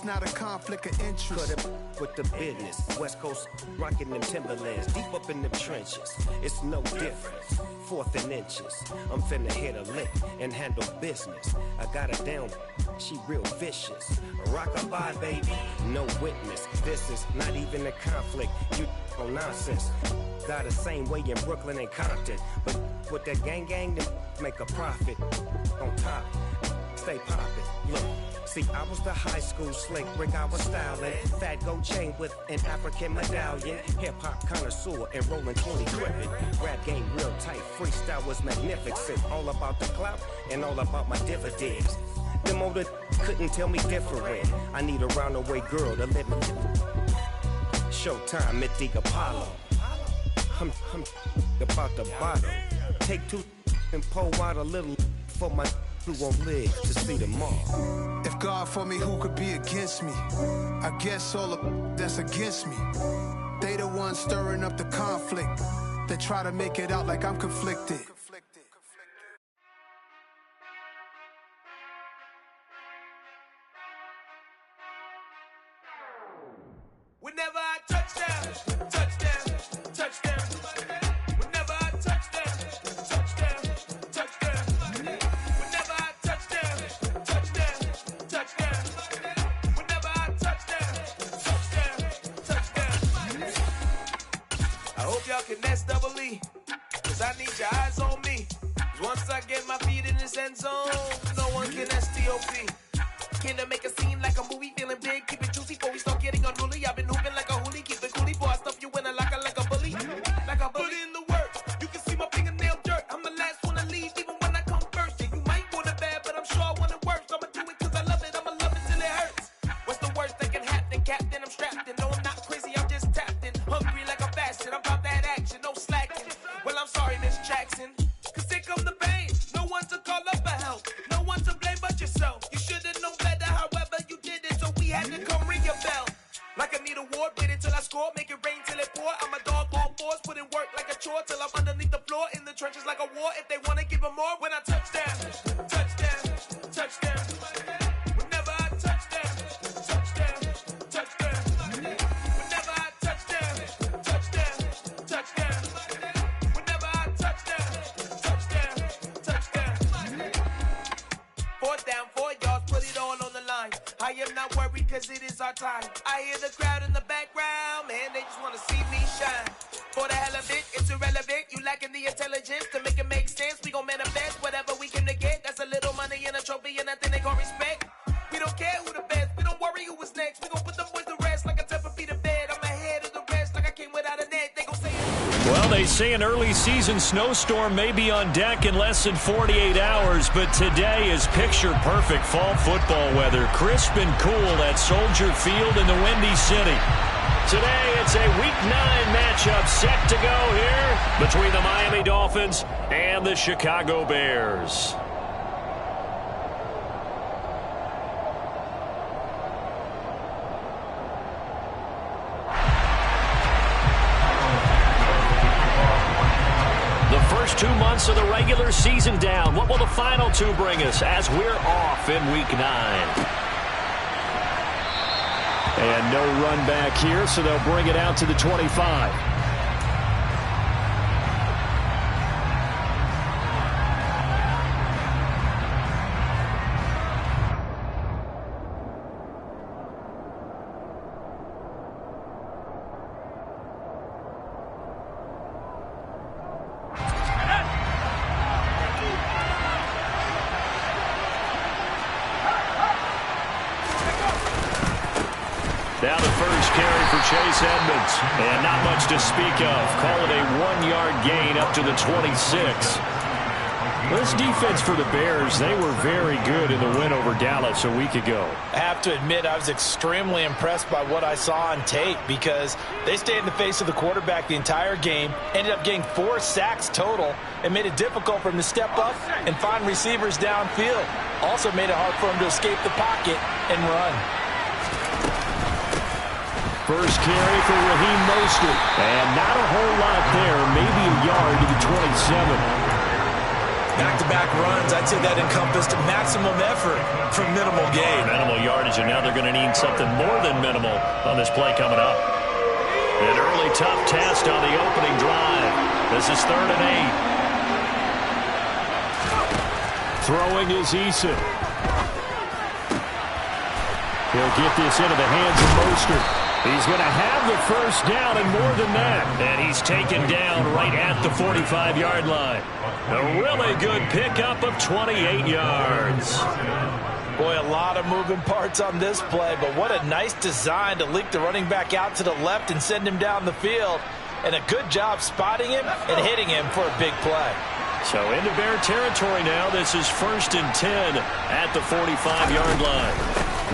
not a conflict of interest. Cut it with the business. West Coast rocking them Timberlands, deep up in them trenches. It's no different. 4th and inches. I'm finna hit a lick and handle business. I got her down, she real vicious. Rock-a-bye, baby, no witness. This is not even a conflict. You on nonsense. Got the same way in Brooklyn and Compton, but with that gang, then make a profit. On top, stay poppin'. Look. See, I was the high school slick Rick, I was styling. Fat gold chain with an African medallion. Hip-hop connoisseur and rolling 20 gripping. Rap game real tight, freestyle was magnificent. All about the clout and all about my dividends. Them older couldn't tell me different. I need a roundaway girl to live in. Showtime at the Apollo. I'm about the bottom. Take 2 and pull out a little for my who won't live to see tomorrow. If God for me, who could be against me? I guess all the that's against me. They the ones stirring up the conflict. They try to make it out like I'm conflicted. Whenever I touchdown, touchdown, touchdown. Whenever I touchdown, touchdown, touchdown. Whenever I touchdown, touchdown, touchdown. Whenever I touchdown, touchdown, touchdown. I hope y'all can nest double E, cause I need your eyes on me. Cause once I get my feet in this end zone, no one can STOP. Came to make a scene like a movie, feeling big, keep it juicy before we start getting unruly. I've been hooping like a hoolie, keep it coolie before I stuff you in a locker like a bully. Like a bully. Put in the work, you can see my fingernail dirt. I'm the last one to leave, even when I come first. Yeah, you might want it bad, but I'm sure I want it worse. I'ma do it cause I love it, I'ma love it till it hurts. What's the worst that can happen, Captain? I'm strapped in, no I'm not crazy, I'm just tapped in. Hungry like a bastard, I'm about that action, no slacking. Well, I'm sorry, Miss Jackson, cause here come the pain. No one to call up for help, no one to blame but yourself. You should've known better, however you did it, so we had to come ring your bell. Like I need a ward, wait until I score, make it rain till it pour. I'm a dog on fours, put in work like a chore till I'm underneath the floor, in the trenches like a war. If they wanna give them more, when I touchdown, touchdown, touchdown. Whenever I touchdown, touchdown, touchdown. Whenever I touchdown, touchdown, touchdown. Whenever I touchdown, touchdown, touchdown. 4th down, 4 yards, put it all on the line. I am not worried cause it is our time. I hear the crowd in the background, man, they just wanna see me shine. For the hell of it, it's irrelevant. You lacking the intelligence to make it make sense. We gon' manifest whatever we came to get. That's a little money and a trophy and nothing they gon' respect. We don't care who the best, we don't worry who was next. We gon' put them boys to rest like a Tempur-Pedic to bed. I'm ahead of the rest like I came without a net. They gon' say it. Well, they say an early season snowstorm may be on deck in less than 48 hours, but today is picture-perfect fall football weather. Crisp and cool at Soldier Field in the Windy City. Today, it's a Week 9 matchup set to go here between the Miami Dolphins and the Chicago Bears. The first 2 months of the regular season down. What will the final 2 bring us as we're off in Week 9? And no run back here, so they'll bring it out to the 25. Now the first carry for Chase Edmonds. And not much to speak of. Call it a 1-yard gain up to the 26. This defense for the Bears, they were very good in the win over Dallas a week ago. I have to admit, I was extremely impressed by what I saw on tape because they stayed in the face of the quarterback the entire game, ended up getting 4 sacks total, and made it difficult for him to step up and find receivers downfield. Also made it hard for him to escape the pocket and run. First carry for Raheem Mostert. And not a whole lot there, maybe a yard to the 27. Back-to-back runs, I'd say that encompassed maximum effort for minimal gain. Minimal yardage, and now they're going to need something more than minimal on this play coming up. An early tough test on the opening drive. This is 3rd and 8. Throwing is Eason. He'll get this into the hands of Mostert. He's going to have the first down and more than that. And he's taken down right at the 45-yard line. A really good pickup of 28 yards. Boy, a lot of moving parts on this play, but what a nice design to leak the running back out to the left and send him down the field. And a good job spotting him and hitting him for a big play. So into Bear territory now. This is 1st and 10 at the 45-yard line.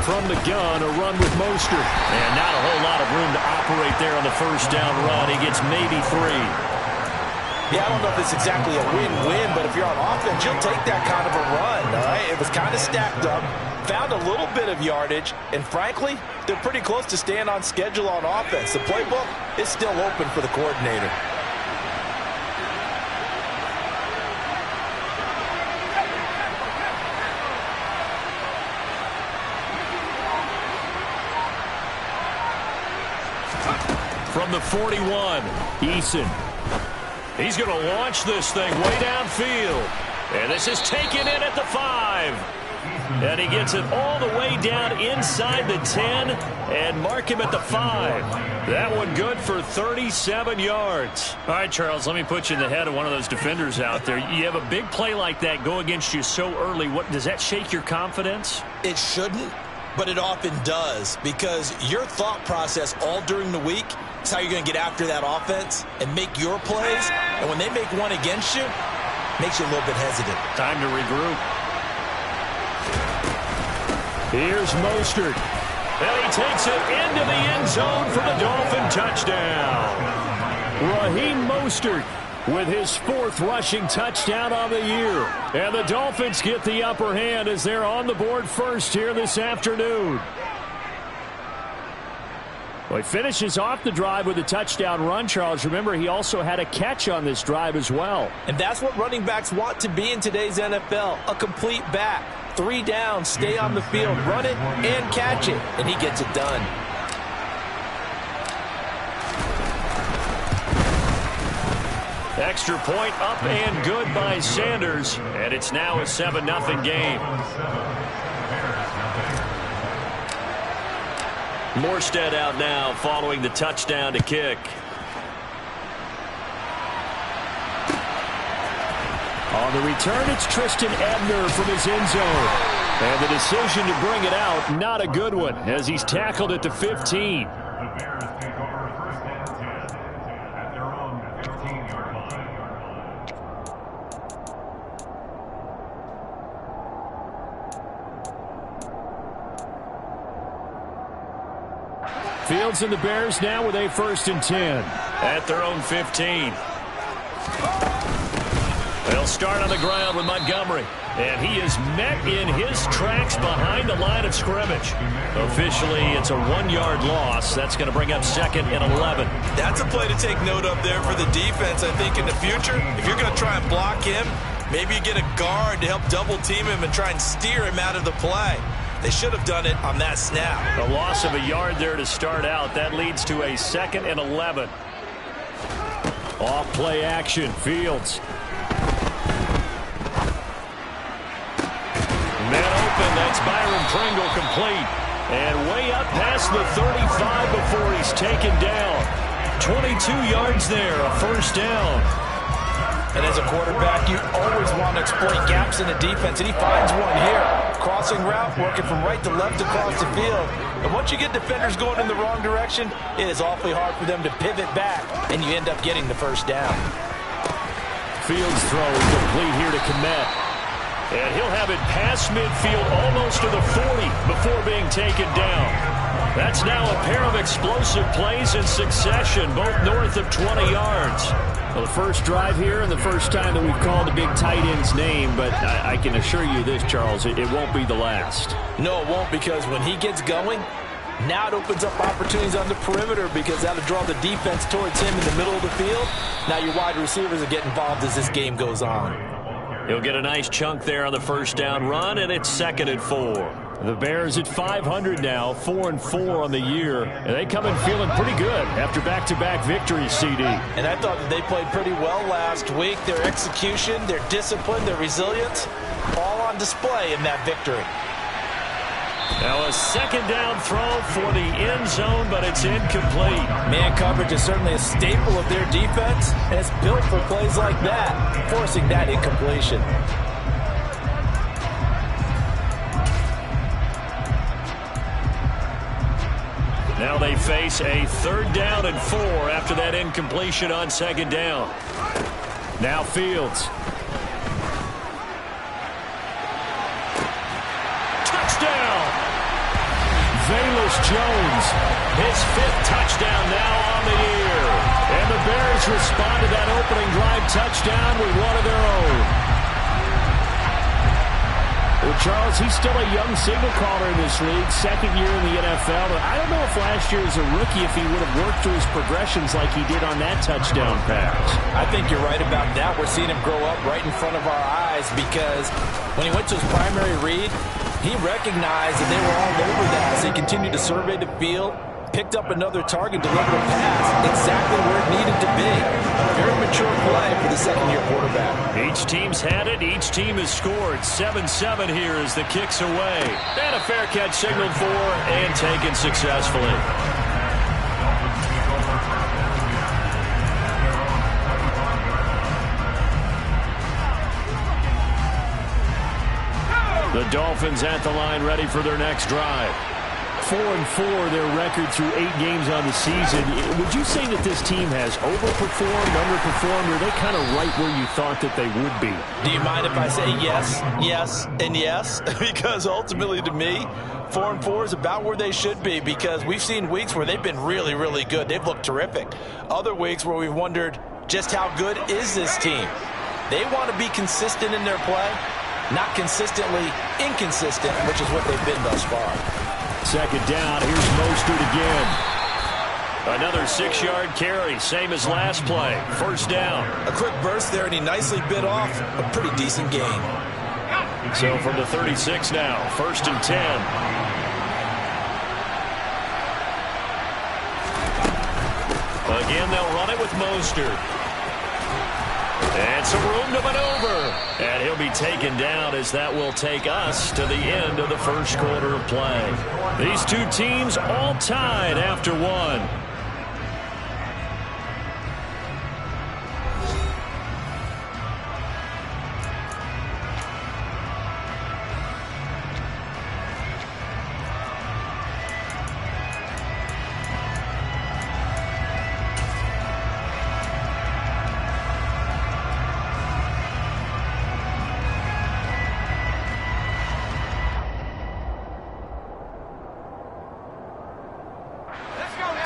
From the gun, a run with Mostert. And not a whole lot of room to operate there on the first down run. He gets maybe 3. Yeah, I don't know if it's exactly a win-win, but if you're on offense, you'll take that kind of a run, all right? It was kind of stacked up, found a little bit of yardage, and frankly, they're pretty close to staying on schedule on offense. The playbook is still open for the coordinator. From the 41, Eason. He's going to launch this thing way downfield. And this is taken in at the 5. And he gets it all the way down inside the 10 and mark him at the 5. That one good for 37 yards. All right, Charles, let me put you in the head of one of those defenders out there. You have a big play like that go against you so early. What does that shake your confidence? It shouldn't, but it often does, because your thought process all during the week is how you're going to get after that offense and make your plays. And when they make one against you, it makes you a little bit hesitant. Time to regroup. Here's Mostert. And he takes it into the end zone for the Dolphin touchdown. Raheem Mostert with his 4th rushing touchdown on the year. And the Dolphins get the upper hand as they're on the board first here this afternoon. Well, he finishes off the drive with a touchdown run, Charles. Remember, he also had a catch on this drive as well. And that's what running backs want to be in today's NFL, a complete back. 3 down, stay on the field, run it, and catch it. And he gets it done. Extra point up and good by Sanders. And it's now a 7-0 game. Morstead out now following the touchdown to kick. On the return, it's Tristan Ebner from his end zone. And the decision to bring it out, not a good one, as he's tackled at the 15. Fields and the Bears now with a 1st and 10 at their own 15. They'll start on the ground with Montgomery. And he is met in his tracks behind the line of scrimmage. Officially, it's a 1-yard loss. That's going to bring up 2nd and 11. That's a play to take note of there for the defense, I think, in the future. If you're going to try and block him, maybe you get a guard to help double-team him and try and steer him out of the play. They should have done it on that snap. A loss of a yard there to start out. That leads to a 2nd and 11. Off play action. Fields. Man open. That's Byron Pringle complete. And way up past the 35 before he's taken down. 22 yards there. A 1st down. And as a quarterback, you always want to exploit gaps in the defense, and he finds one here. Crossing route, working from right to left across the field. And once you get defenders going in the wrong direction, it is awfully hard for them to pivot back, and you end up getting the 1st down. Fields throw complete here to Kmet. And he'll have it past midfield almost to the 40 before being taken down. That's now a pair of explosive plays in succession, both north of 20 yards. Well, the first drive here and the first time that we've called a big tight end's name, but I can assure you this, Charles, it won't be the last. No, it won't, because when he gets going, now it opens up opportunities on the perimeter, because that'll draw the defense towards him in the middle of the field. Now your wide receivers will get involved as this game goes on. He'll get a nice chunk there on the first down run, and it's 2nd and 4. The Bears at 500 now, 4-4 on the year, and they come in feeling pretty good after back-to-back victories, CD. And I thought that they played pretty well last week. Their execution, their discipline, their resilience, all on display in that victory. Now a 2nd down throw for the end zone, but it's incomplete. Man coverage is certainly a staple of their defense, and it's built for plays like that, forcing that incompletion. Now they face a 3rd down and 4 after that incompletion on 2nd down. Now Fields. Touchdown! Velus Jones, his 5th touchdown now on the year. And the Bears respond to that opening drive touchdown with one of their own. Well, Charles, he's still a young signal caller in this league, 2nd year in the NFL. But I don't know if last year as a rookie, if he would have worked through his progressions like he did on that touchdown pass. I think you're right about that. We're seeing him grow up right in front of our eyes because when he went to his primary read, he recognized that they were all over that as he continued to survey the field, picked up another target, delivered a pass exactly where it needed to be. Very mature play for the 2nd-year quarterback. Each team's had it. Each team has scored. 7-7 here as the kick's away. And a fair catch signaled for and taken successfully. The Dolphins at the line ready for their next drive. 4-4 their record through 8 games on the season. Would you say that this team has overperformed, underperformed, or are they kind of right where you thought that they would be? Do you mind if I say yes, yes, and yes? Because ultimately to me, 4-4 is about where they should be because we've seen weeks where they've been really, really good. They've looked terrific. Other weeks where we've wondered just how good is this team? They want to be consistent in their play, not consistently inconsistent, which is what they've been thus far. 2nd down, here's Mostert again. Another 6-yard carry, same as last play. 1st down. A quick burst there, and he nicely bit off a pretty decent gain. So from the 36 now, 1st and 10. Again, they'll run it with Mostert. And some room to maneuver. And he'll be taken down as that will take us to the end of the 1st quarter of play. These two teams all tied after 1.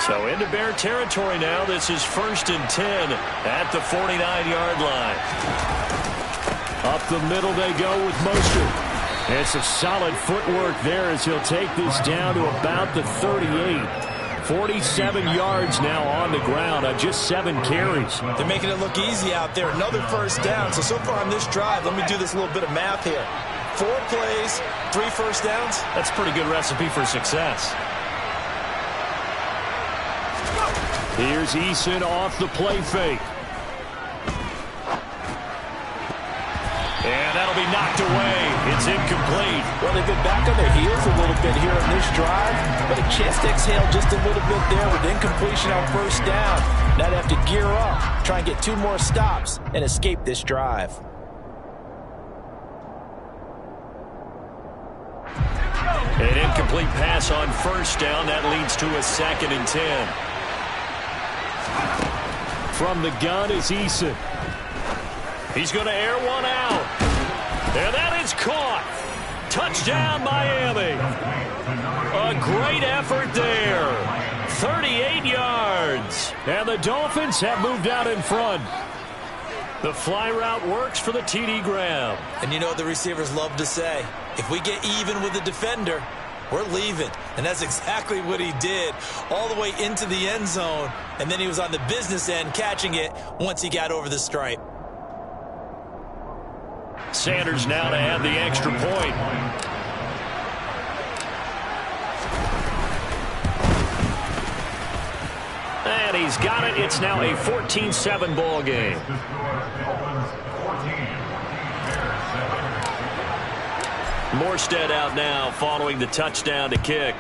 So into Bear territory now. This is 1st and 10 at the 49-yard line. Up the middle they go with Mostert. It's a solid footwork there as he'll take this down to about the 38. 47 yards now on the ground on just 7 carries. They're making it look easy out there. Another 1st down. So far on this drive, let me do this little bit of math here. 4 plays, 3 1st downs. That's a pretty good recipe for success. Here's Eason off the play fake. And that'll be knocked away. It's incomplete. Well, they've been back on their heels a little bit here on this drive, but a chance to exhale just a little bit there with incompletion on 1st down. Now they have to gear up, try and get 2 more stops, and escape this drive. An incomplete pass on 1st down. That leads to a 2nd and 10. From the gun is Eason. He's going to air one out. And that is caught. Touchdown, Miami. A great effort there. 38 yards. And the Dolphins have moved out in front. The fly route works for the TD grab. And you know what the receivers love to say? If we get even with the defender, we're leaving. And that's exactly what he did, all the way into the end zone. And then he was on the business end catching it once he got over the stripe. Sanders now to add the extra point. And he's got it. It's now a 14-7 ball game. Morstead out now following the touchdown to kick.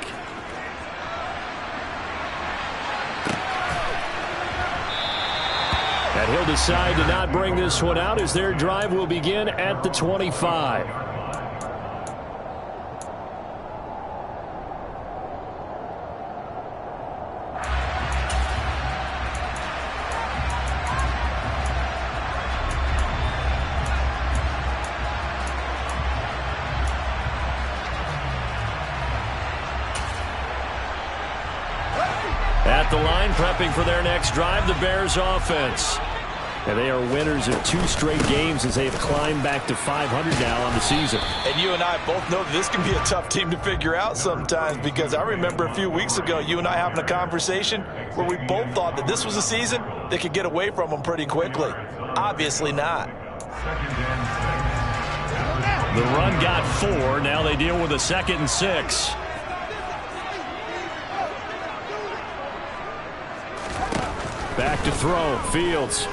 And he'll decide to not bring this one out as their drive will begin at the 25. At the line, prepping for their next drive, the Bears offense. And they are winners of 2 straight games as they've climbed back to 500 now on the season. And you and I both know that this can be a tough team to figure out sometimes, because I remember a few weeks ago you and I having a conversation where we both thought that this was a season that could get away from them pretty quickly. Obviously not. The run got 4. Now they deal with a 2nd and 6. Back to throw. Fields.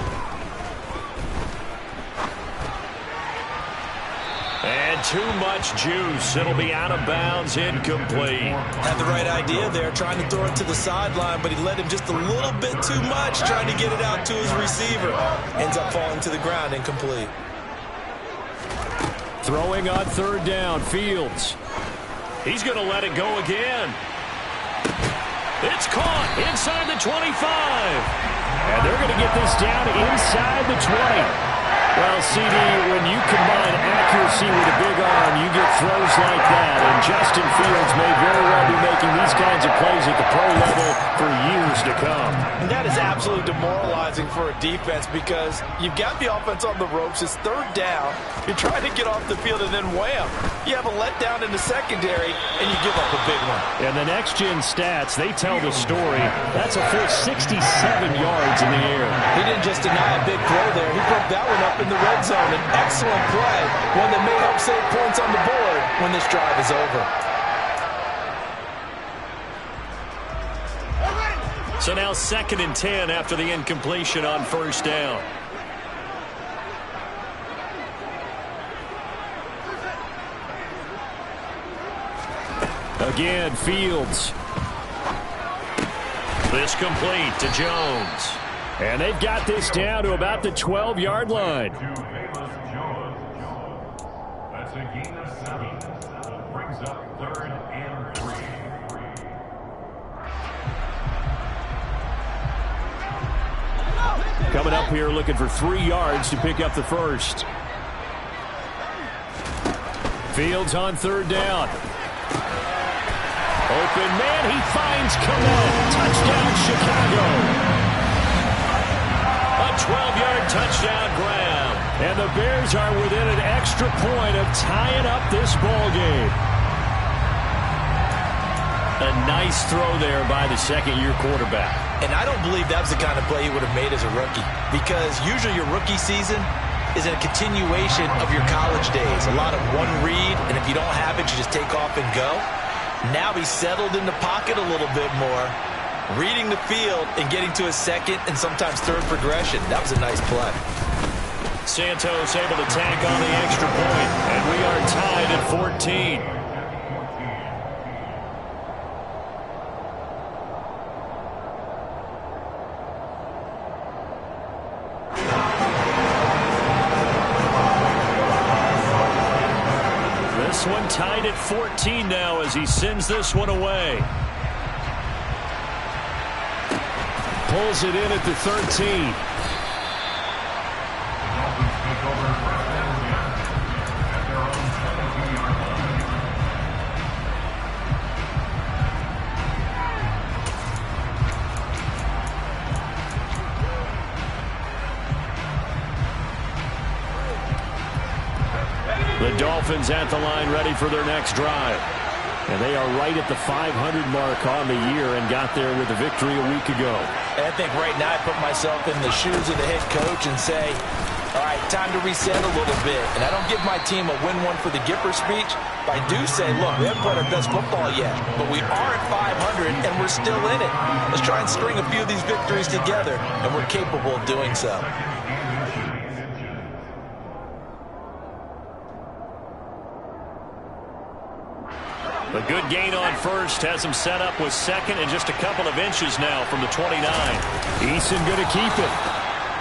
And too much juice. It'll be out of bounds, incomplete. Had the right idea there, trying to throw it to the sideline, but he let him just a little bit too much, trying to get it out to his receiver. Ends up falling to the ground, incomplete. Throwing on 3rd down, Fields. He's going to let it go again. It's caught inside the 25. And they're going to get this down inside the 20. Well, CD, when you combine accuracy with a big arm, you get throws like that. And Justin Fields may very well be making these kinds of plays at the pro level for years to come. And that is absolutely demoralizing for a defense, because you've got the offense on the ropes. It's 3rd down. You're trying to get off the field, and then wham, you have a letdown in the secondary, and you give up a big one. And the next-gen stats, they tell the story. That's a full 67 yards in the air. He didn't just deny a big throw there. He broke that one up in the red zone. An excellent play, one that may help save points on the board when this drive is over. So now 2nd and 10 after the incompletion on 1st down. Again, Fields. This complete to Jones. And they've got this down to about the 12-yard line. That's a gain of 7. Brings up 3rd and 3. Coming up here looking for 3 yards to pick up the first. Fields on 3rd down. Open man, he finds Khalil. Touchdown, Chicago. A 12-yard touchdown grab. And the Bears are within an extra point of tying up this ball game. A nice throw there by the 2nd-year quarterback. And I don't believe that was the kind of play he would have made as a rookie, because usually your rookie season is a continuation of your college days. A lot of one read, and if you don't have it, you just take off and go. Now he's settled in the pocket a little bit more, reading the field and getting to his 2nd and sometimes 3rd progression. That was a nice play. Santos able to tack on the extra point, and we are tied at 14. This one tied at 14 now as he sends this one away. Pulls it in at the 13. The Dolphins at the line ready for their next drive. And they are right at the 500 mark on the year and got there with a victory a week ago. And I think right now I put myself in the shoes of the head coach and say, All right, time to reset a little bit. And I don't give my team a win one for the Gipper speech, but I do say, look, we haven't played our best football yet, but we are at 500 and we're still in it. Let's try and string a few of these victories together, and we're capable of doing so. A good gain on first has him set up with second and just a couple of inches now from the 29. Eason going to keep it.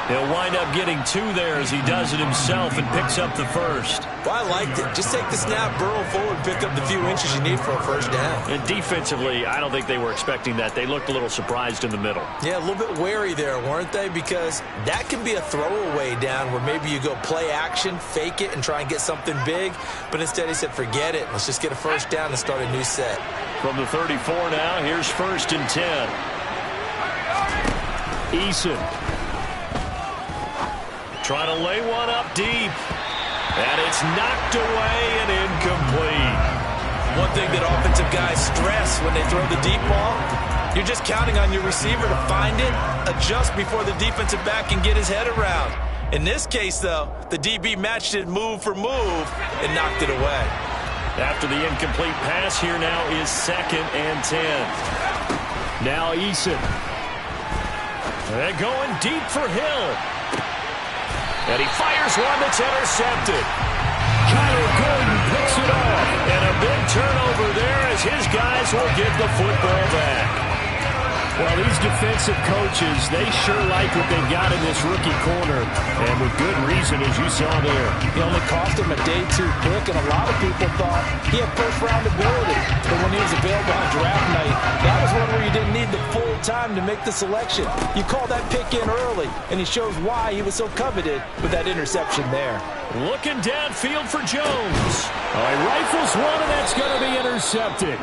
He'll wind up getting 2 there as he does it himself and picks up the first. Well, I liked it. Just take the snap, burrow forward, pick up the few inches you need for a first down. And defensively, I don't think they were expecting that. They looked a little surprised in the middle. Yeah, a little bit wary there, weren't they? Because that can be a throwaway down where maybe you go play action, fake it, and try and get something big. But instead he said, forget it. Let's just get a first down and start a new set. From the 34 now, here's 1st and 10. Eason. Trying to lay one up deep. And it's knocked away and incomplete. One thing that offensive guys stress when they throw the deep ball, you're just counting on your receiver to find it, adjust before the defensive back can get his head around. In this case, though, the DB matched it move for move and knocked it away. After the incomplete pass, here now is 2nd and 10. Now Eason. They're going deep for Hill. And he fires one that's intercepted. Kyle Gordon picks it off. And a big turnover there as his guys will get the football back. Well, these defensive coaches, they sure like what they've got in this rookie corner. And with good reason, as you saw there. He only cost him a day 2 pick, and a lot of people thought he had first-round ability. But when he was available on draft night, that was one where you didn't need the full time to make the selection. You call that pick in early, and he shows why he was so coveted with that interception there. Looking downfield for Jones. Oh, he rifles one, and that's going to be intercepted.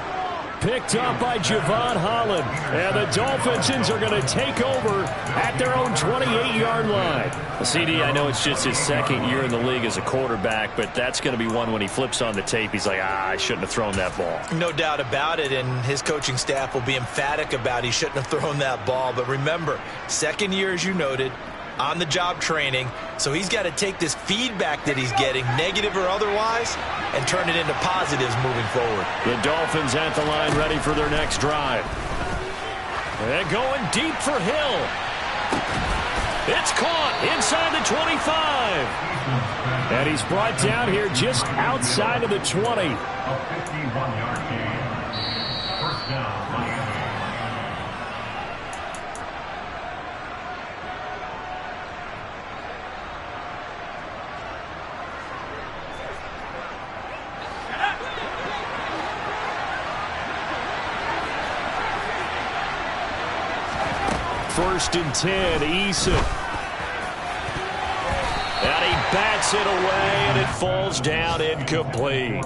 Picked up by Javon Holland. And the Dolphins are going to take over at their own 28-yard line. CD, I know it's just his 2nd year in the league as a quarterback, but that's going to be one when he flips on the tape. He's like, I shouldn't have thrown that ball. No doubt about it, and his coaching staff will be emphatic about he shouldn't have thrown that ball. But remember, 2nd year, as you noted, on-the-job training, so he's got to take this feedback that he's getting, negative or otherwise, and turn it into positives moving forward. The Dolphins at the line ready for their next drive. They're going deep for Hill. It's caught inside the 25. And he's brought down here just outside of the 20. A 51-yard gain. First down, Miami. First and 10, Eason. And he bats it away, and it falls down incomplete.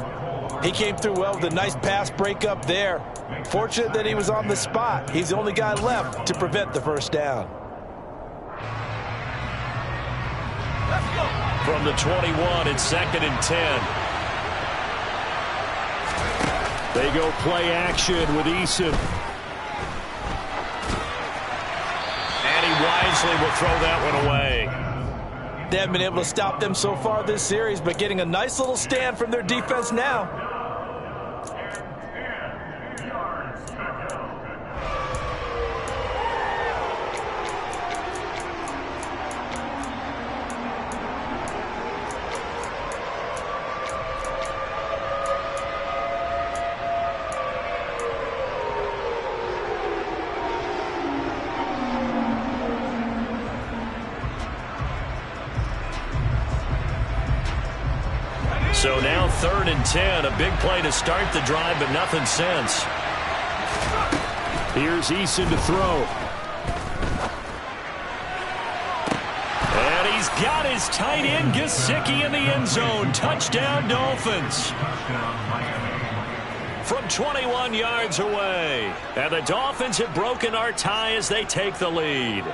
He came through well with a nice pass breakup there. Fortunate that he was on the spot. He's the only guy left to prevent the first down. From the 21, it's 2nd and 10. They go play action with Eason. Wisely will throw that one away. They haven't been able to stop them so far this series, but getting a nice little stand from their defense now. So now 3rd and 10, a big play to start the drive, but nothing since. Here's Eason to throw. And he's got his tight end Gesicki in the end zone. Touchdown Dolphins. From 21 yards away. And the Dolphins have broken our tie as they take the lead.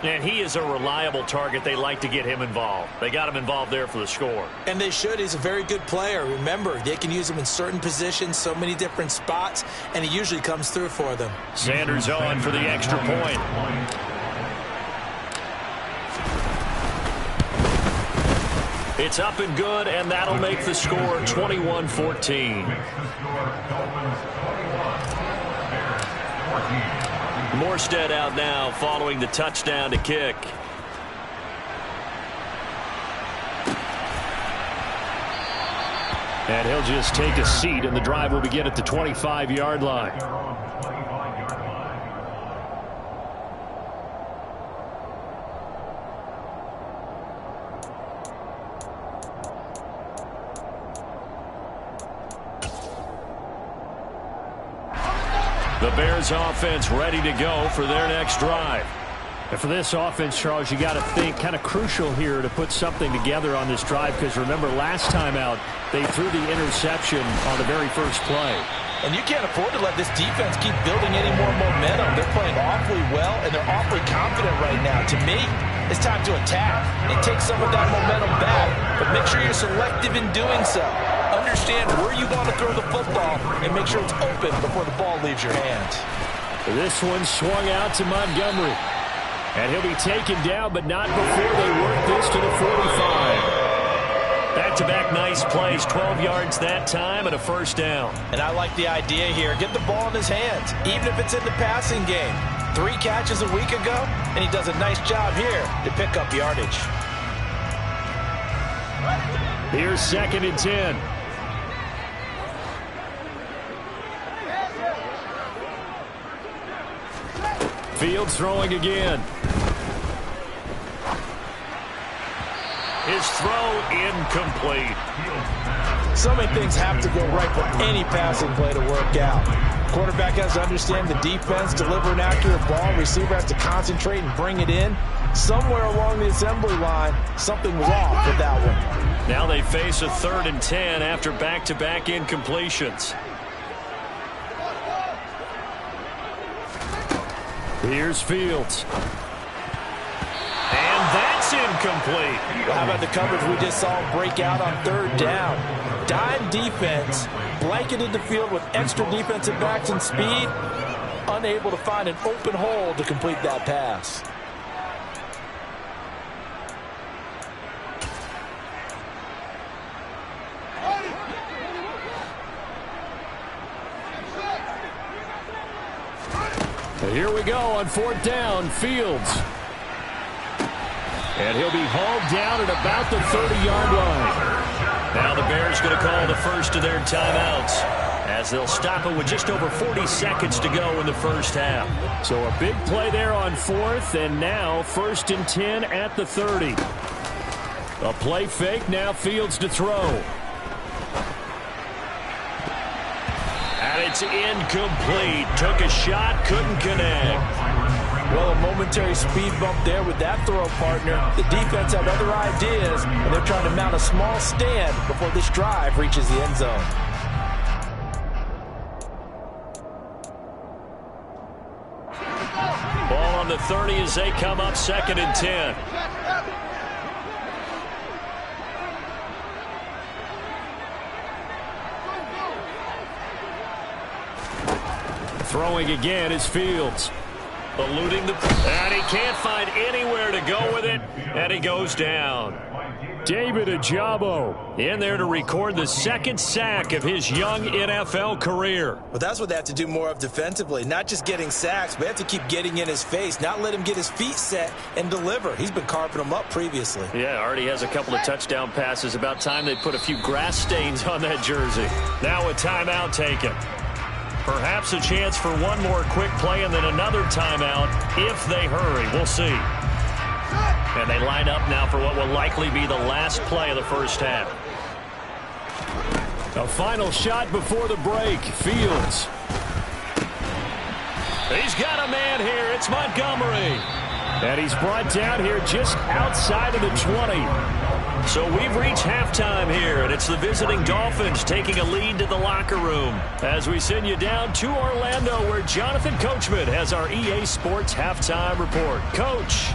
And he is a reliable target. They like to get him involved. They got him involved there for the score. And they should. He's a very good player. Remember, they can use him in certain positions, so many different spots, and he usually comes through for them. Sanders on for the extra point. It's up and good, and that'll make the score 21-14. Morstead out now following the touchdown to kick. And he'll just take a seat, and the drive will begin at the 25-yard line. The Bears offense ready to go for their next drive. And for this offense, Charles, you got to think kind of crucial here to put something together on this drive, because remember last time out they threw the interception on the very first play. And you can't afford to let this defense keep building any more momentum. They're playing awfully well, and they're awfully confident right now. To me, it's time to attack and take some of that momentum back, but make sure you're selective in doing so. Understand where you want to throw the football and make sure it's open before the ball leaves your hands. This one swung out to Montgomery. And he'll be taken down, but not before they work this to the 45. Back-to-back nice plays, 12 yards that time and a first down. And I like the idea here. Get the ball in his hands, even if it's in the passing game. 3 catches a week ago, and he does a nice job here to pick up yardage. Here's 2nd and 10. Fields throwing again. His throw incomplete. So many things have to go right for any passing play to work out. Quarterback has to understand the defense, deliver an accurate ball. Receiver has to concentrate and bring it in. Somewhere along the assembly line, something was off with that one. Now they face a 3rd and 10 after back-to-back incompletions. Here's Fields. And that's incomplete. Well, how about the coverage we just saw break out on 3rd down? Dime defense, blanketed the field with extra defensive backs and speed, unable to find an open hole to complete that pass. Here we go on 4th down, Fields. And he'll be hauled down at about the 30-yard line. Now the Bears going to call the first of their timeouts, as they'll stop it with just over 40 seconds to go in the first half. So a big play there on 4th, and now 1st and 10 at the 30. A play fake, now Fields to throw. And it's incomplete. Took a shot, couldn't connect. Well, a momentary speed bump there with that throw, partner. The defense had other ideas, and they're trying to mount a small stand before this drive reaches the end zone. Ball on the 30 as they come up 2nd and 10. Throwing again is Fields. Eluding the... And he can't find anywhere to go with it, and he goes down. David Ojabo in there to record the 2nd sack of his young NFL career. Well, that's what they have to do more of defensively, not just getting sacks, but they have to keep getting in his face, not let him get his feet set and deliver. He's been carving them up previously. Yeah, already has a couple of touchdown passes. About time they put a few grass stains on that jersey. Now a timeout taken. Perhaps a chance for one more quick play and then another timeout if they hurry. We'll see. And they line up now for what will likely be the last play of the first half. A final shot before the break. Fields. He's got a man here. It's Montgomery. And he's brought down here just outside of the 20. So we've reached halftime here, and it's the visiting Dolphins taking a lead to the locker room as we send you down to Orlando, where Jonathan Coachman has our EA Sports halftime report. Coach.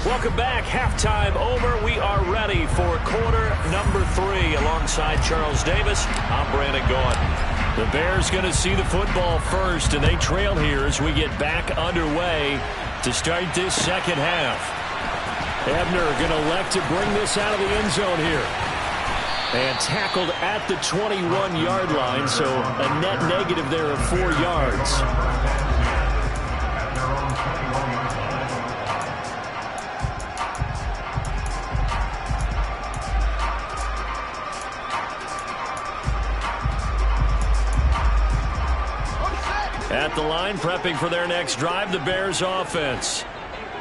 Welcome back. Halftime over. We are ready for quarter number 3 alongside Charles Davis. I'm Brandon Gaughan. The Bears going to see the football first, and they trail here as we get back underway to to start this second half. Ebner going to elect to bring this out of the end zone here. And tackled at the 21-yard line, so a net negative there of 4 yards. At the line, prepping for their next drive, the Bears offense.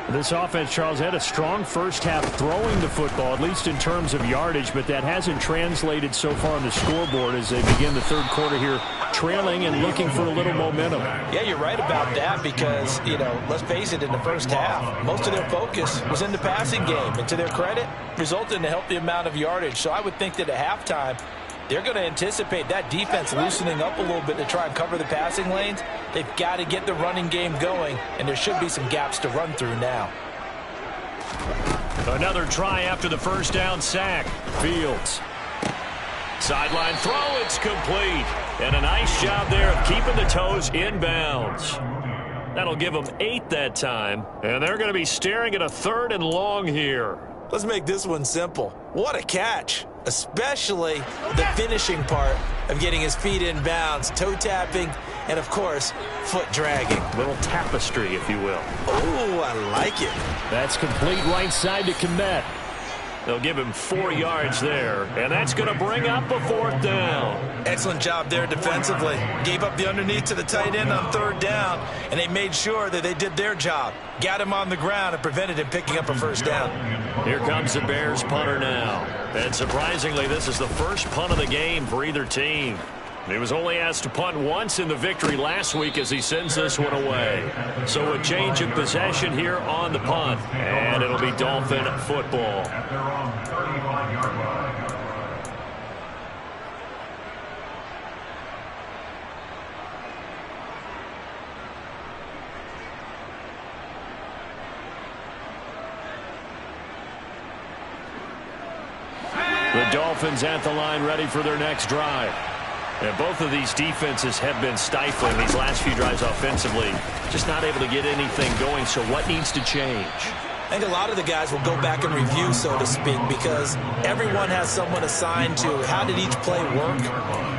This offense, Charles, had a strong first half throwing the football, at least in terms of yardage, but that hasn't translated so far on the scoreboard as they begin the third quarter here, trailing and looking for a little momentum. Yeah, you're right about that because, let's face it, in the first half, most of their focus was in the passing game. And to their credit, resulted in a healthy amount of yardage. So I would think that at halftime, they're going to anticipate that defense loosening up a little bit to try and cover the passing lanes. They've got to get the running game going, and there should be some gaps to run through now. Another try after the first down sack. Fields. Sideline throw, it's complete. And a nice job there of keeping the toes inbounds. That'll give them 8 that time, and they're going to be staring at a 3rd and long here. Let's make this one simple. What a catch, especially the finishing part of getting his feet in bounds, toe tapping, and, of course, foot dragging. A little tapestry, if you will. Oh, I like it. That's complete right side to Kmet. They'll give him 4 yards there, and that's going to bring up a 4th down. Excellent job there defensively. Gave up the underneath to the tight end on 3rd down, and they made sure that they did their job. Got him on the ground and prevented him picking up a 1st down. Here comes the Bears punter now. And surprisingly, this is the first punt of the game for either team. He was only asked to punt once in the victory last week as he sends this one away. So a change of possession here on the punt. And it'll be Dolphin football. The Dolphins at the line ready for their next drive. And both of these defenses have been stifling these last few drives offensively. Just not able to get anything going, so what needs to change? I think a lot of the guys will go back and review, so to speak, because everyone has someone assigned to how did each play work.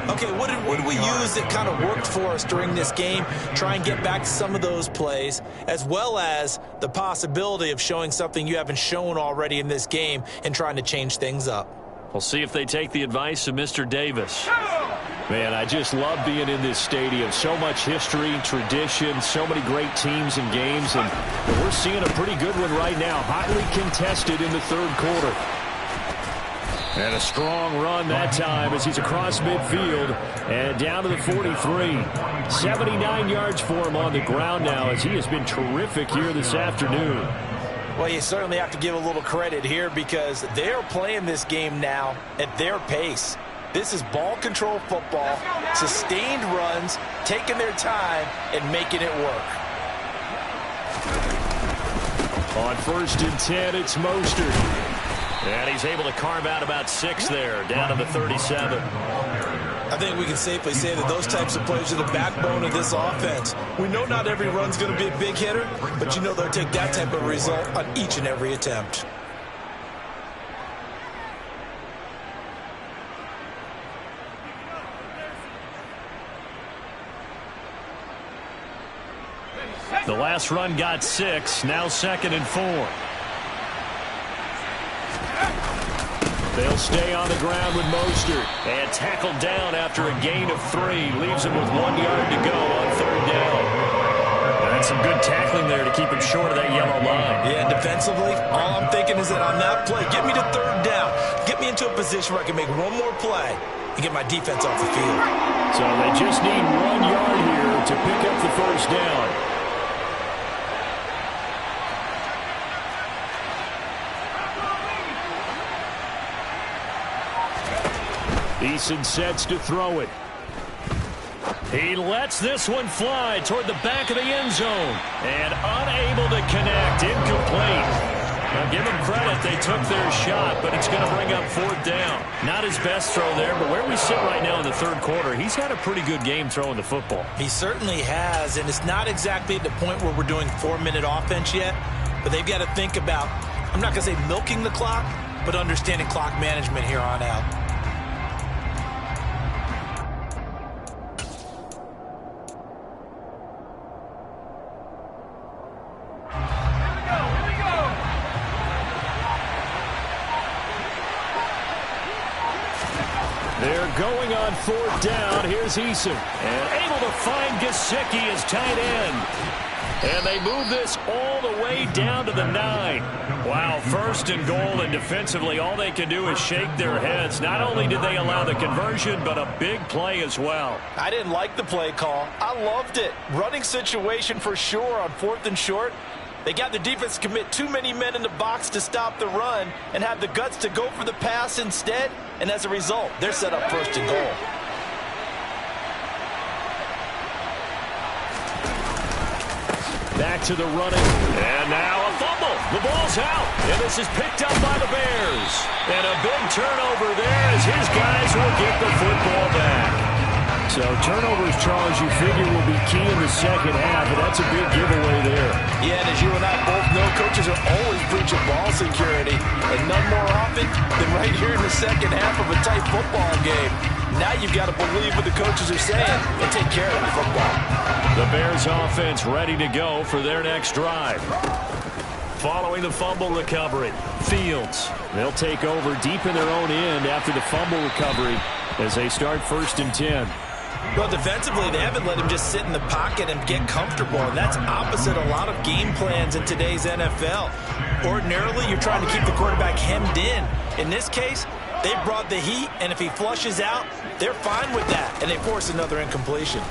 Okay, what did we use that kind of worked for us during this game? Try and get back to some of those plays, as well as the possibility of showing something you haven't shown already in this game and trying to change things up. We'll see if they take the advice of Mr. Davis. Man, I just love being in this stadium. So much history, tradition, so many great teams and games, and we're seeing a pretty good one right now. Hotly contested in the third quarter. And a strong run that time as he's across midfield and down to the 43. 79 yards for him on the ground now as he has been terrific here this afternoon. Well, you certainly have to give a little credit here because they're playing this game now at their pace. This is ball control football, sustained runs, taking their time and making it work. On 1st and 10, it's Mostert. And he's able to carve out about 6 there, down to the 37. I think we can safely say that those types of plays are the backbone of this offense. We know not every run's going to be a big hitter, but you know they'll take that type of result on each and every attempt. The last run got 6, now 2nd and 4. They'll stay on the ground with Mostert. And tackled down after a gain of 3. Leaves him with 1 yard to go on 3rd down. And that's some good tackling there to keep him short of that yellow line. Yeah, defensively, all I'm thinking is that on that play, get me to 3rd down. Get me into a position where I can make one more play and get my defense off the field. So they just need 1 yard here to pick up the 1st down. Eason sets to throw it. He lets this one fly toward the back of the end zone. And unable to connect. Incomplete. Now, give them credit. They took their shot, but it's going to bring up 4th down. Not his best throw there, but where we sit right now in the 3rd quarter, he's had a pretty good game throwing the football. He certainly has, and it's not exactly at the point where we're doing 4-minute offense yet, but they've got to think about, I'm not going to say milking the clock, but understanding clock management here on out. They're going on 4th down. Here's Eason. And able to find Gesicki as tight end. And they move this all the way down to the 9. Wow, 1st and goal, and defensively all they can do is shake their heads. Not only did they allow the conversion, but a big play as well. I didn't like the play call. I loved it. Running situation for sure on 4th and short. They got the defense to commit too many men in the box to stop the run and have the guts to go for the pass instead. And as a result, they're set up 1st and goal. Back to the running. And now a fumble. The ball's out. And this is picked up by the Bears. And a big turnover there as his guys will get the football back. So turnovers, Charles, you figure will be key in the 2nd half, and that's a big giveaway there. Yeah, and as you and I both know, coaches are always preaching ball security, and none more often than right here in the 2nd half of a tight football game. Now you've got to believe what the coaches are saying and take care of the football. The Bears offense ready to go for their next drive. Following the fumble recovery, Fields. They'll take over deep in their own end after the fumble recovery as they start 1st and 10. Well, defensively, they haven't let him just sit in the pocket and get comfortable, and that's opposite a lot of game plans in today's NFL. Ordinarily, you're trying to keep the quarterback hemmed in. In this case, they brought the heat, and if he flushes out, they're fine with that, and they force another incompletion.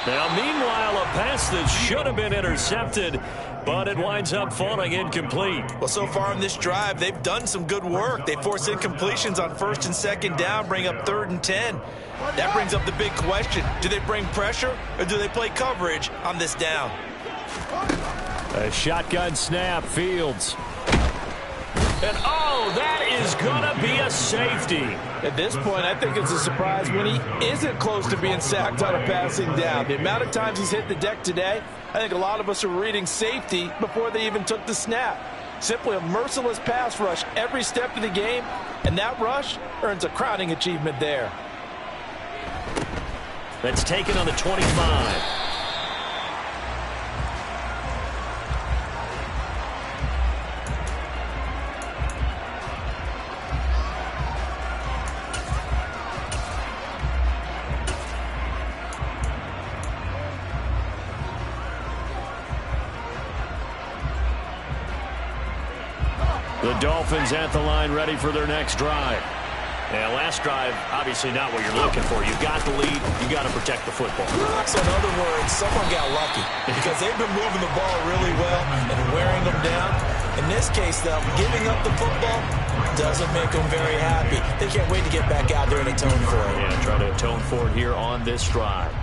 Now, meanwhile, a pass that should have been intercepted, but it winds up falling incomplete. Well, so far in this drive, they've done some good work. They force incompletions on 1st and 2nd down, bring up 3rd and 10. That brings up the big question. Do they bring pressure, or do they play coverage on this down? A shotgun snap, Fields. And, oh, that is going to be a safety. At this point, I think it's a surprise when he isn't close to being sacked on a passing down. The amount of times he's hit the deck today, I think a lot of us are reading safety before they even took the snap. Simply a merciless pass rush every step of the game, and that rush earns a crowning achievement there. That's taken on the 25. The Dolphins at the line ready for their next drive. Yeah, last drive, obviously not what you're looking for. You've got the lead. You got to protect the football. So in other words, someone got lucky because they've been moving the ball really well and wearing them down. In this case, though, giving up the football doesn't make them very happy. They can't wait to get back out there and atone for it. Yeah, try to atone for it here on this drive.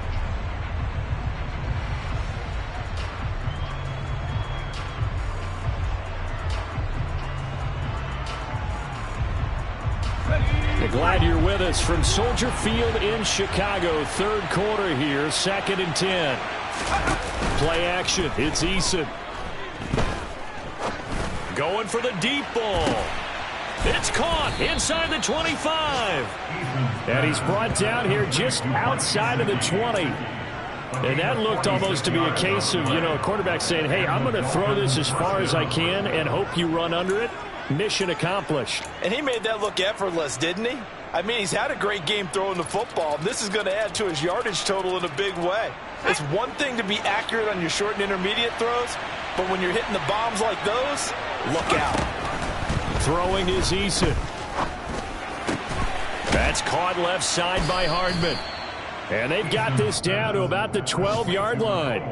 Glad you're with us from Soldier Field in Chicago. 3rd quarter here, 2nd and 10. Play action. It's Eason. Going for the deep ball. It's caught inside the 25. And he's brought down here just outside of the 20. And that looked almost to be a case of, a quarterback saying, hey, I'm going to throw this as far as I can and hope you run under it. Mission accomplished. And he made that look effortless, didn't he? I mean, he's had a great game throwing the football. This is going to add to his yardage total in a big way. It's one thing to be accurate on your short and intermediate throws, but when you're hitting the bombs like those, look out. Throwing is Eason. That's caught left side by Hardman. And they've got this down to about the 12-yard line.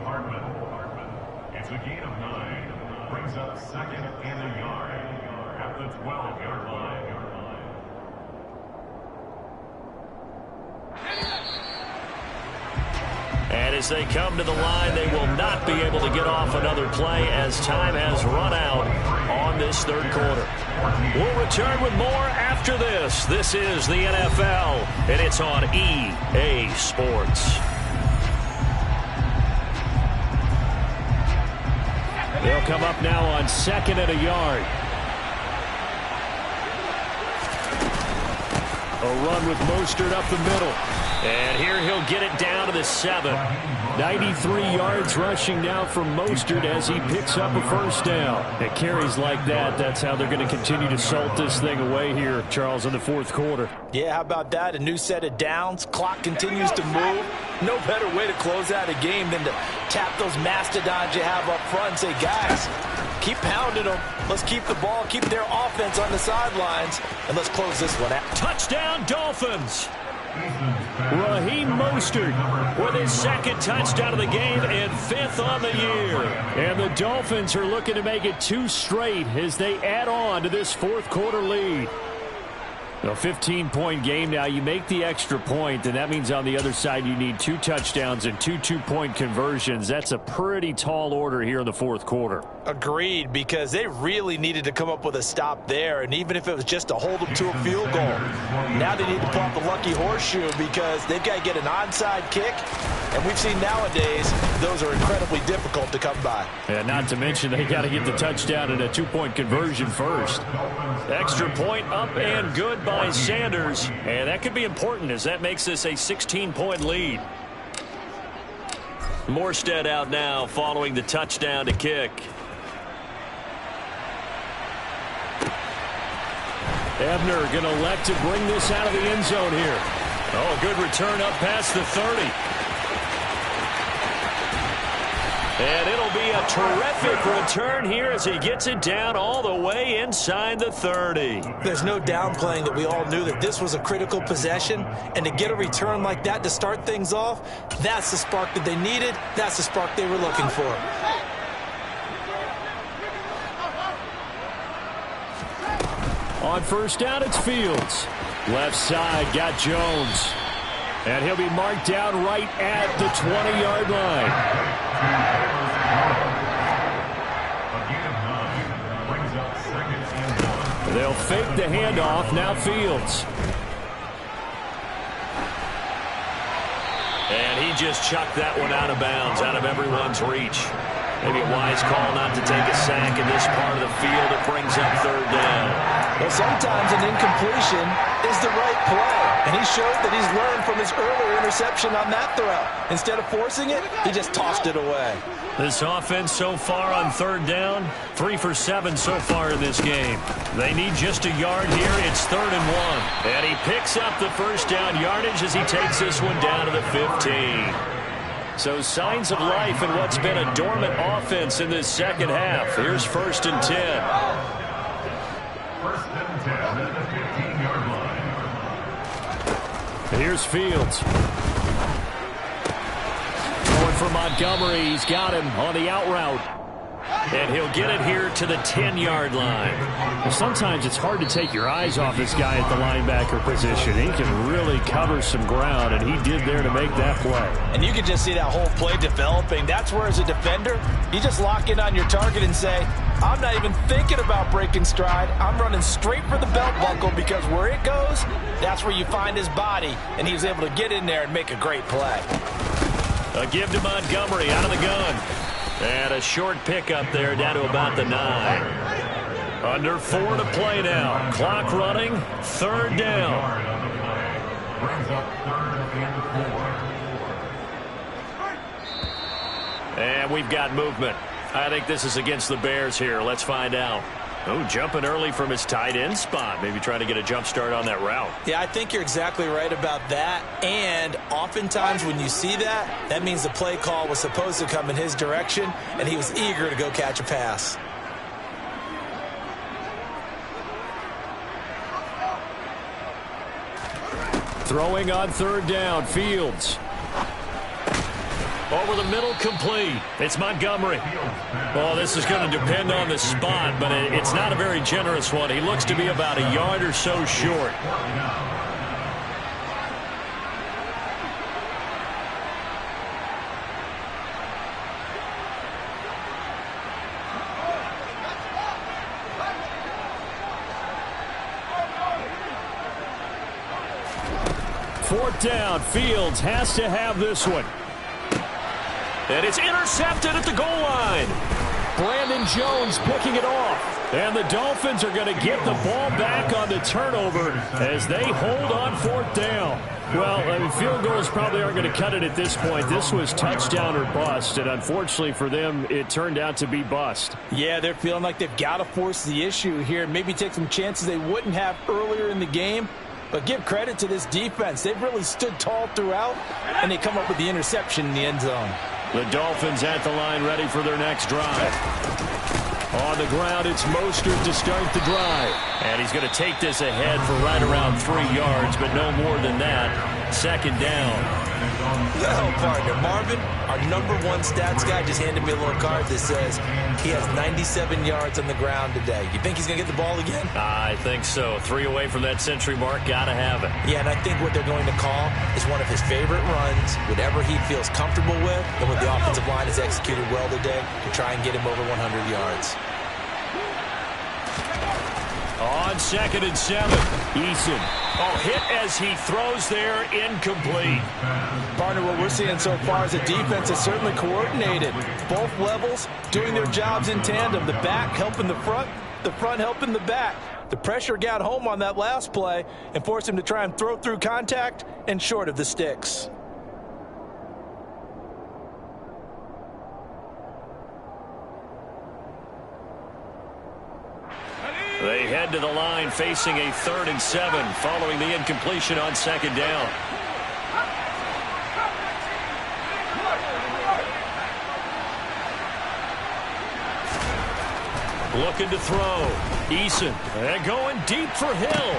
It's a gain of 9. Brings up 2nd and a yard at the 12-yard line. And as they come to the line, they will not be able to get off another play as time has run out on this third quarter. We'll return with more after this. This is the NFL, and it's on EA Sports. They'll come up now on 2nd and a yard. A run with Mostert up the middle. And here he'll get it down to the 7. 93 yards rushing now from Mostert as he picks up a first down. It carries like that. That's how they're going to continue to salt this thing away here, Charles, in the fourth quarter. Yeah, how about that? A new set of downs. Clock continues to move. No better way to close out a game than to tap those mastodons you have up front and say, guys, keep pounding them. Let's keep the ball, keep their offense on the sidelines, and let's close this one out. Touchdown, Dolphins! Raheem Mostert with his 2nd touchdown of the game and 5th on the year. And the Dolphins are looking to make it 2 straight as they add on to this fourth quarter lead. A 15-point game now. You make the extra point, and that means on the other side you need 2 touchdowns and 2 two-point conversions. That's a pretty tall order here in the fourth quarter. Agreed, because they really needed to come up with a stop there, and even if it was just to hold them to a field goal. Now they need to pull out the lucky horseshoe because they've got to get an onside kick, and we've seen nowadays those are incredibly difficult to come by. And not to mention they got to get the touchdown and a 2-point conversion first. Extra point up and good by Sanders, and that could be important as that makes this a 16-point lead. Morstead out now following the touchdown to kick. Ebner going to elect to bring this out of the end zone here. Oh, a good return up past the 30. And it'll be a terrific return here as he gets it down all the way inside the 30. There's no downplaying that we all knew that this was a critical possession, and to get a return like that to start things off, that's the spark that they needed. That's the spark they were looking for. On first down, it's Fields. Left side, got Jones. And he'll be marked down right at the 20-yard line. They'll fake the handoff. Now Fields. And he just chucked that one out of bounds, out of everyone's reach. Maybe a wise call not to take a sack in this part of the field. It brings up third down. Well, sometimes an incompletion is the right play. And he showed that he's learned from his earlier interception on that throw. Instead of forcing it, he just tossed it away. This offense so far on third down, 3 for 7 so far in this game. They need just a yard here. It's 3rd and 1. And he picks up the first down yardage as he takes this one down to the 15. So signs of life in what's been a dormant offense in this second half. Here's 1st and 10. 1st and 10 at the 15-yard line. Here's Fields. Going for Montgomery. He's got him on the out route. And he'll get it here to the 10-yard line. Well, sometimes it's hard to take your eyes off this guy at the linebacker position. He can really cover some ground, and he did there to make that play. And you can just see that whole play developing. That's where, as a defender, you just lock in on your target and say, I'm not even thinking about breaking stride. I'm running straight for the belt buckle because where it goes, that's where you find his body. And he was able to get in there and make a great play. A give to Montgomery out of the gun. And a short pickup there down to about the 9. Under 4 to play now. Clock running. 3rd down. Brings up 3rd and 4. And we've got movement. I think this is against the Bears here. Let's find out. Oh, jumping early from his tight end spot. Maybe trying to get a jump start on that route. Yeah, I think you're exactly right about that. And oftentimes when you see that, that means the play call was supposed to come in his direction, and he was eager to go catch a pass. Throwing on 3rd down, Fields. Over the middle, complete. It's Montgomery. Well, this is going to depend on the spot, but it's not a very generous one. He looks to be about a yard or so short. 4th down. Fields has to have this one. And it's intercepted at the goal line. Brandon Jones picking it off. And the Dolphins are going to get the ball back on the turnover as they hold on 4th down. Well, field goals probably aren't going to cut it at this point. This was touchdown or bust, and unfortunately for them, it turned out to be bust. Yeah, they're feeling like they've got to force the issue here, maybe take some chances they wouldn't have earlier in the game. But give credit to this defense. They've really stood tall throughout, and they come up with the interception in the end zone. The Dolphins at the line ready for their next drive. On the ground, it's Mostert to start the drive. And he's going to take this ahead for right around 3 yards, but no more than that. 2nd down. Well, partner, Marvin, our #1 stats guy just handed me a little card that says he has 97 yards on the ground today. You think he's going to get the ball again? I think so. 3 away from that century mark. Got to have it. Yeah, and I think what they're going to call is one of his favorite runs, whatever he feels comfortable with, and what the offensive line has executed well today to try and get him over 100 yards. On 2nd and 7, Eason. Hit as he throws there, incomplete. Partner, what we're seeing so far is a defense that's certainly coordinated. Both levels doing their jobs in tandem. The back helping the front helping the back. The pressure got home on that last play and forced him to try and throw through contact and short of the sticks. They head to the line facing a 3rd and 7 following the incompletion on 2nd down. Looking to throw. Eason. And going deep for Hill.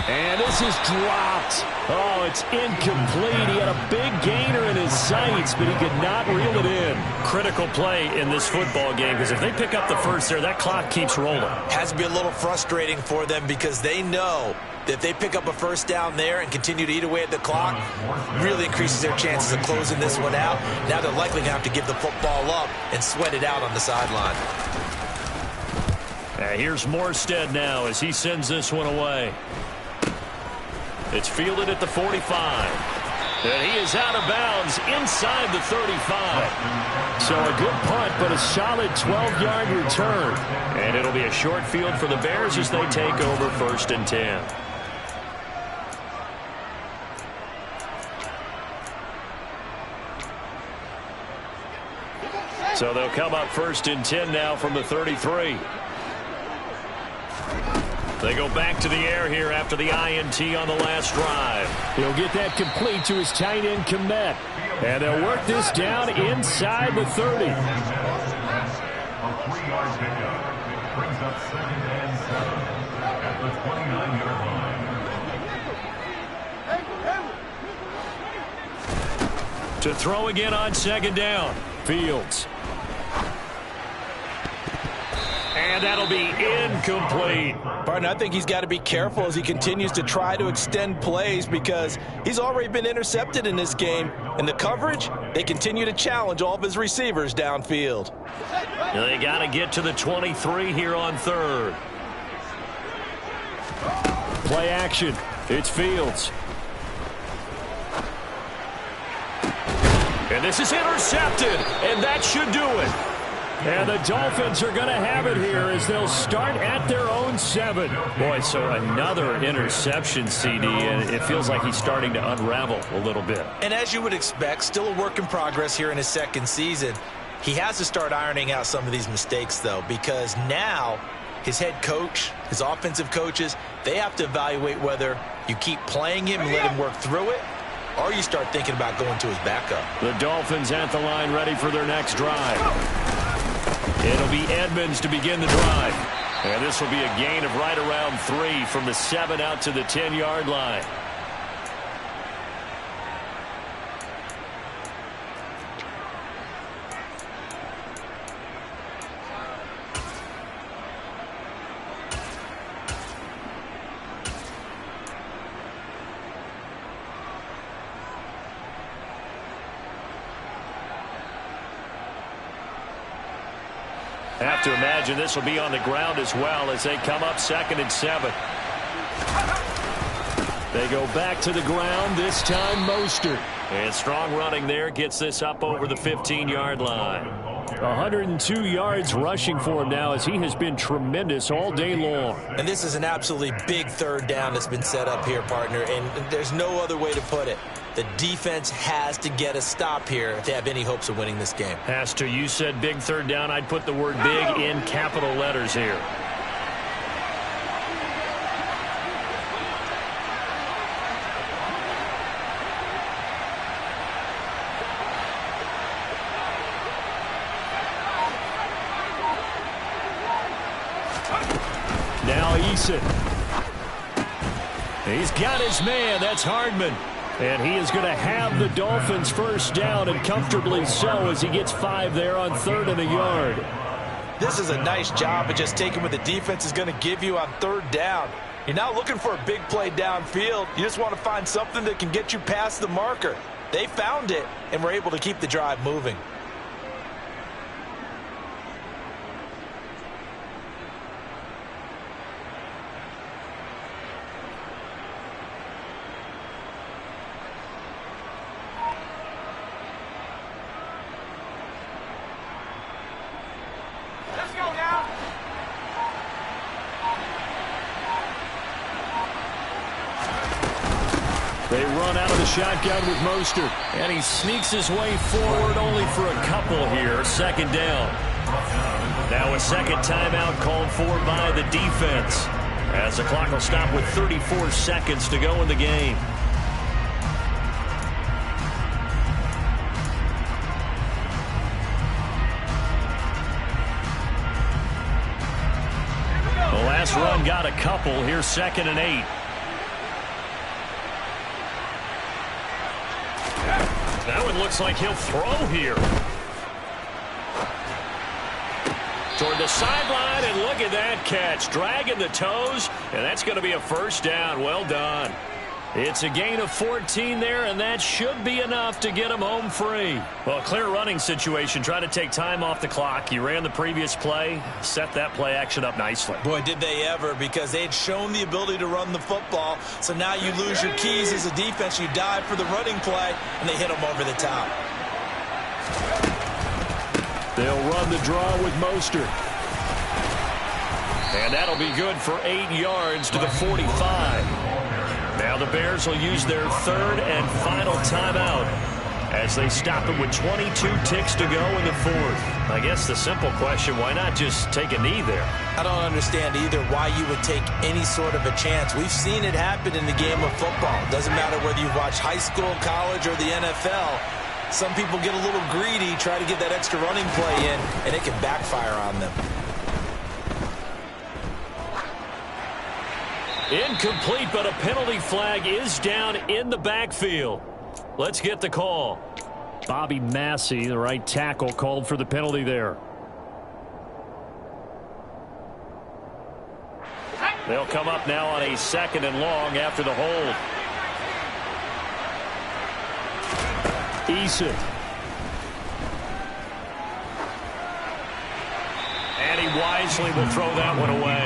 And this is dropped. Oh, it's incomplete. He had a big gainer in his sights, but he could not reel it in. Critical play in this football game, because if they pick up the first there, that clock keeps rolling. Has to be a little frustrating for them because they know that if they pick up a 1st down there and continue to eat away at the clock, really increases their chances of closing this one out. Now they're likely going to have to give the football up and sweat it out on the sideline. Here's Morstead now as he sends this one away. It's fielded at the 45. And he is out of bounds inside the 35. So a good punt, but a solid 12-yard return. And it'll be a short field for the Bears as they take over 1st and 10. So they'll come up 1st and 10 now from the 33. They go back to the air here after the INT on the last drive. He'll get that complete to his tight end, Kmet. And they'll work this down inside the 30. A 3-yard pickup brings up 2nd and 7 at the 29-yard line. To throw again on 2nd down. Fields. And that'll be incomplete. Partner, I think he's got to be careful as he continues to try to extend plays because he's already been intercepted in this game. And the coverage, they continue to challenge all of his receivers downfield. They got to get to the 23 here on 3rd. Play action. It's Fields. And this is intercepted, and that should do it. And the Dolphins are going to have it here as they'll start at their own 7. Boy, so another interception, CD, and it feels like he's starting to unravel a little bit. And as you would expect, still a work in progress here in his 2nd season. He has to start ironing out some of these mistakes, though, because now his head coach, his offensive coaches, they have to evaluate whether you keep playing him and let him work through it, or you start thinking about going to his backup. The Dolphins at the line ready for their next drive. It'll be Edmonds to begin the drive. And this will be a gain of right around 3 from the 7 out to the 10-yard line. Have to imagine this will be on the ground as well as they come up 2nd and 7. They go back to the ground, this time Mostert. And strong running there gets this up over the 15-yard line. 102 yards rushing for him now as he has been tremendous all day long. And this is an absolutely big third down that's been set up here, partner, and there's no other way to put it. The defense has to get a stop here if they have any hopes of winning this game. Has to. You said big third down. I'd put the word big in capital letters here. Now Eason. He's got his man. That's Hardman. And he is going to have the Dolphins first down, and comfortably so, as he gets 5 there on 3rd and a yard. This is a nice job of just taking what the defense is going to give you on 3rd down. You're not looking for a big play downfield. You just want to find something that can get you past the marker. They found it and were able to keep the drive moving. They run out of the shotgun with Mostert. And he sneaks his way forward only for a couple here. 2nd down. Now a second timeout called for by the defense, as the clock will stop with 34 seconds to go in the game. The last run got a couple. Here's 2nd and 8. That one looks like he'll throw here. Toward the sideline, and look at that catch. Dragging the toes, and that's going to be a first down. Well done. It's a gain of 14 there, and that should be enough to get him home free. Well, clear running situation. Try to take time off the clock. You ran the previous play, set that play action up nicely. Boy, did they ever, because they had shown the ability to run the football. So now you lose your keys as a defense. You dive for the running play, and they hit them over the top. They'll run the draw with Mostert. And that'll be good for 8 yards to the 45. Now the Bears will use their 3rd and final timeout as they stop it with 22 ticks to go in the 4th. I guess the simple question, why not just take a knee there? I don't understand either why you would take any sort of a chance. We've seen it happen in the game of football. Doesn't matter whether you watch high school, college, or the NFL. Some people get a little greedy, try to get that extra running play in, and it can backfire on them. Incomplete, but a penalty flag is down in the backfield. Let's get the call. Bobby Massey, the right tackle, called for the penalty there. They'll come up now on a 2nd and long after the hold. Eason. And he wisely will throw that one away.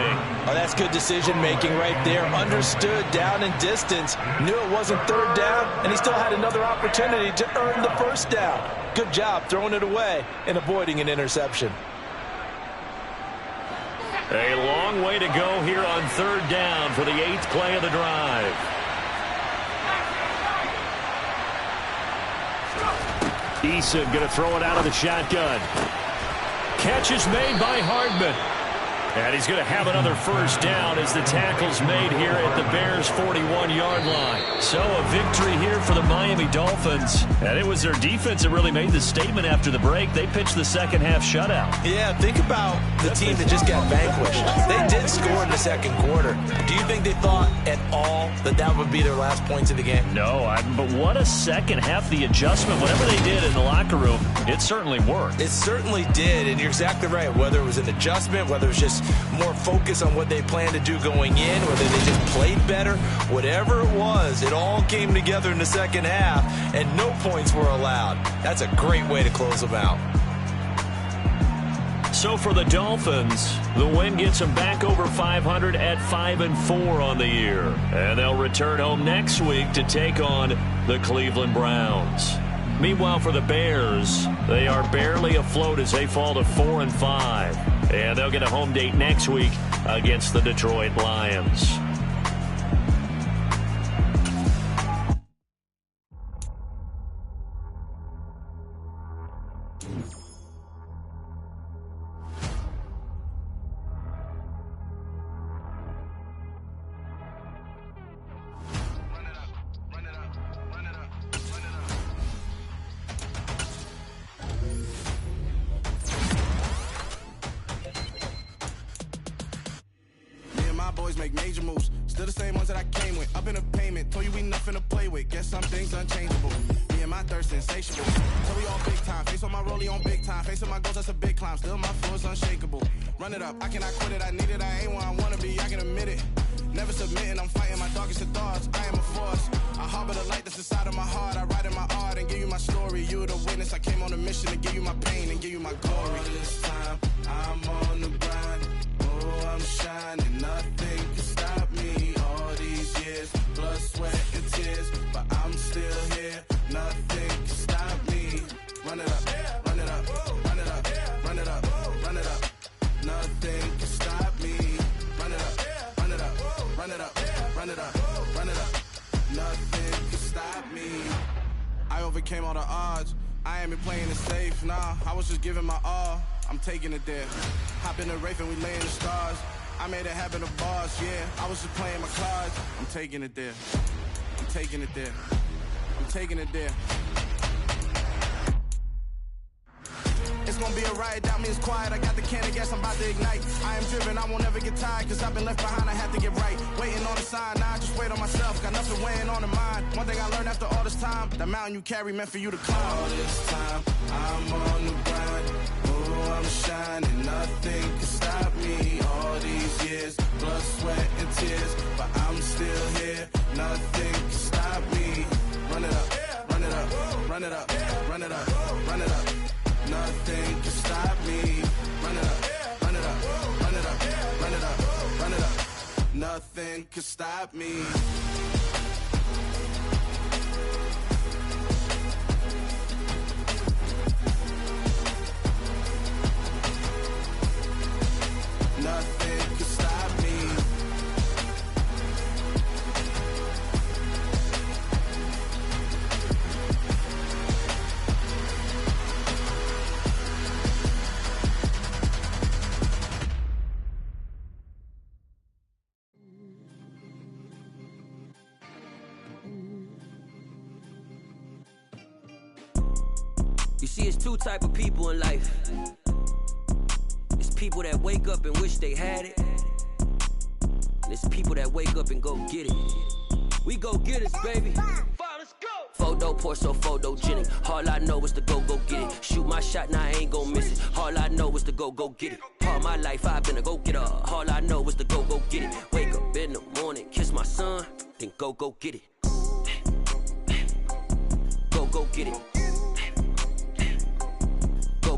Oh, that's good decision-making right there. Understood down and distance. Knew it wasn't 3rd down, and he still had another opportunity to earn the first down. Good job throwing it away and avoiding an interception. A long way to go here on 3rd down for the 8th play of the drive. Eason going to throw it out of the shotgun. Catch is made by Hardman. And he's going to have another first down as the tackle's made here at the Bears' 41-yard line. So a victory here for the Miami Dolphins. And it was their defense that really made the statement after the break. They pitched the second-half shutout. Yeah, think about the team that just got vanquished. They did score in the 2nd quarter. Do you think they thought at all that that would be their last points of the game? No, but what a second half. The adjustment, whatever they did in the locker room, it certainly worked. It certainly did, and you're exactly right. Whether it was an adjustment, whether it was just more focus on what they planned to do going in, whether they just played better, whatever it was, it all came together in the 2nd half, and no points were allowed. That's a great way to close them out. So for the Dolphins, the win gets them back over 500 at 5-4 on the year. And they'll return home next week to take on the Cleveland Browns. Meanwhile, for the Bears, they are barely afloat as they fall to 4-5. And they'll get a home date next week against the Detroit Lions. Make major moves, still the same ones that I came with. Up in a payment, told you we nothing to play with. Guess some things unchangeable. Me and my thirst insatiable. So we all big time, face on my rollie on big time. Face on my goals, that's a big climb. Still my flow is unshakable. Run it up, I cannot quit it. I need it, I ain't where I wanna be. I can admit it. Never submitting, I'm fighting my darkest of thoughts. I am a force. I harbor the light that's inside of my heart. I write in my art and give you my story. You the witness. I came on a mission to give you my pain and give you my glory. All this time, I'm on the grind. Oh, I'm shining. Nothing can stop me. All these years, blood, sweat, and tears, but I'm still here. Nothing can stop me. Run it up, run it up, run it up, run it up, run it up. Nothing can stop me. Run it up, run it up, run it up, run it up, run it up. Nothing can stop me. I overcame all the odds. I ain't been playing it safe, nah. I was just giving my all. I'm taking it there. Hop in the Wraith and we lay in the stars. I made it happen to bars, yeah. I was just playing my cards. I'm taking it there. I'm taking it there. I'm taking it there. It's gonna be a riot, doubt me it's quiet. I got the can of gas, I'm about to ignite. I am driven, I won't ever get tired, cause I've been left behind, I have to get right. Waiting on the sign, now I just wait on myself. Got nothing weighing on the mind. One thing I learned after all this time, the mountain you carry meant for you to climb. All this time, I'm on the grind. Oh, I'm shining, nothing can stop me. All these years, blood, sweat, and tears, but I'm still here. Nothing can stop me. Run it up, run it up, run it up, run it up, run it up. Nothing can stop me. Run it up, run it up, run it up, run it up, run it up. Nothing can stop me. Nothing can stop me. You see, it's two type of people in life. It's people that wake up and wish they had it. And it's people that wake up and go get it. We go get it, baby. Let's go. Photo pour so photogenic. All I know is to go get it. Shoot my shot, now I ain't gon' miss it. All I know is to go get it. All my life I've been a go-getter. All I know is to go get it. Wake up in the morning, kiss my son, then go get it. Go get it.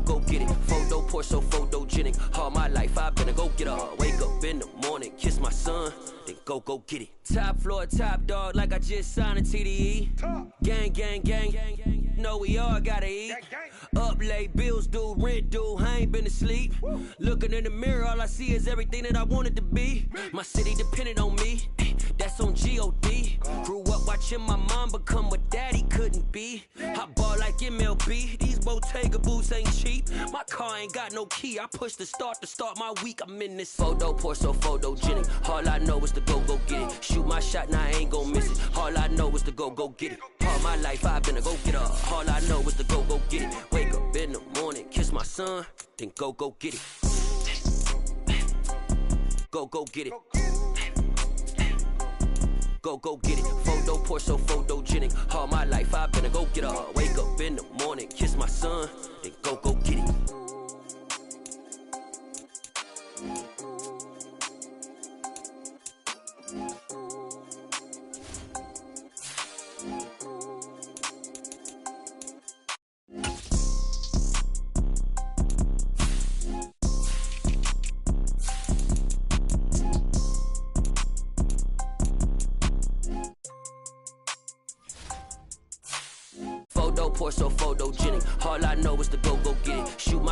Go get it. Photo pour so photogenic. All my life I've been a go-getter. Wake up in the morning, kiss my son, then go get it. Top floor, top dog, like I just signed a TDE. Gang, gang, gang. Know we all gotta eat. Up late, bills due, rent due, I ain't been asleep. Looking in the mirror, all I see is everything that I wanted to be. My city depended on me, that's on G.O.D. Grew up watching my mom become what daddy couldn't be. I ball like MLB, these Bottega boots ain't cheap. My car ain't got no key, I push the start to start my week. I'm in this photo pour so photogenic. All I know is to go get it. Shoot my shot, now I ain't gon' miss it. All I know is to go get it. All my life I've been a go-getter. All I know is to go get it. Wake up in the morning, kiss my son, then go get it. Go get it. Go get it. Photo pour so photogenic. All my life I've been a go-getter. Wake up in the morning, kiss my son, then go get it. Photo, pour so photogenic. All I know is to go get it. Shoot my